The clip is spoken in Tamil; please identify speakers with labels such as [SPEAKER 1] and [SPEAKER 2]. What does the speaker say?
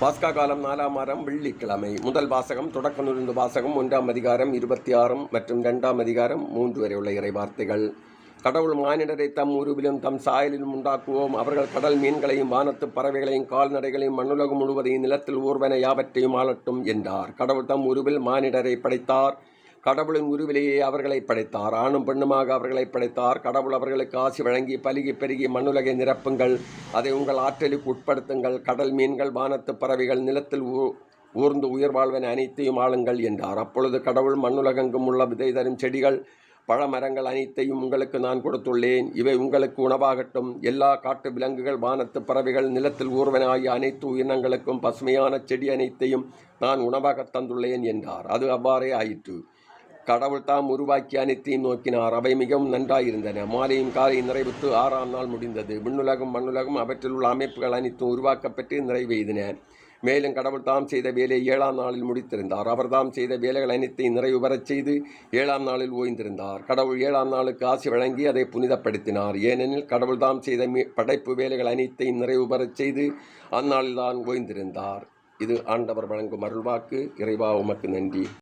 [SPEAKER 1] பாஸ்கா காலம் 4ஆம் வாரம் வெள்ளிக்கிழமை. முதல் வாசகம் தொடக்க நூலிருந்து வாசகம் 1ஆம் அதிகாரம் 26 மற்றும் 2ஆம் அதிகாரம் 3 வரை உள்ள இறை வார்த்தைகள். கடவுள் மானிடரை தம் உருவிலும் தம் சாயலிலும் உண்டாக்குவோம். அவர்கள் கடல் மீன்களையும் வானத்து பறவைகளையும் கால்நடைகளையும் மண்ணுலகம் முழுவதையும் நிலத்தில் ஊர்வன யாவற்றையும் ஆளட்டும் என்றார். கடவுள் தம் உருவில் மானிடரை படைத்தார். கடவுளின் உருவிலேயே அவர்களை படைத்தார். ஆணும் பெண்ணுமாக அவர்களை படைத்தார். கடவுள் அவர்களுக்கு ஆசி வழங்கி பலுகி பெருகி மண்ணுலகை நிரப்புங்கள், அதை உங்கள் ஆற்றலுக்கு உட்படுத்துங்கள். கடல் மீன்கள் வானத்து பறவைகள் நிலத்தில் ஊர்ந்து உயிர் வாழ்வன அனைத்தையும் ஆளுங்கள் என்றார். அப்பொழுது கடவுள் மண்ணுலகெங்கும் உள்ள விதை தரும் செடிகள் பழமரங்கள் அனைத்தையும் உங்களுக்கு நான் கொடுத்துள்ளேன். இவை உங்களுக்கு உணவாகட்டும். எல்லா காட்டு விலங்குகள் வானத்து பறவைகள் நிலத்தில் ஊர்வன ஆகிய அனைத்து உயிரினங்களுக்கும் பசுமையான செடி அனைத்தையும் நான் உணவாக தந்துள்ளேன் என்றார். அது அவ்வாறே ஆயிற்று. கடவுள் தாம் உருவாக்கி அனைத்தையும் நோக்கினார். அவை மிகவும் நன்றாயிருந்தன. மாலையும் காலையும் நிறைவுற்று 6ஆம் நாள் முடிந்தது. விண்ணுலகம் மண்ணுலகம் அவற்றில் உள்ள அமைப்புகள் அனைத்தும் உருவாக்கப்பட்டு நிறைவேறின. மேலும் கடவுள் தாம் செய்த வேலையை 7ஆம் நாளில் முடித்திருந்தார். அவர் தாம் செய்த வேலைகள் அனைத்தையும் நிறைவு பெறச் செய்து 7ஆம் நாளில் ஓய்ந்திருந்தார். கடவுள் 7ஆம் நாளுக்கு ஆசி வழங்கி அதை புனிதப்படுத்தினார். ஏனெனில் கடவுள் தாம் செய்த படைப்பு வேலைகள் அனைத்தையும் நிறைவு பெறச் செய்து அந்நாளில் தான் ஓய்ந்திருந்தார். இது ஆண்டவர் வழங்கும் அருள்வாக்கு. இறைவா உமக்கு நன்றி.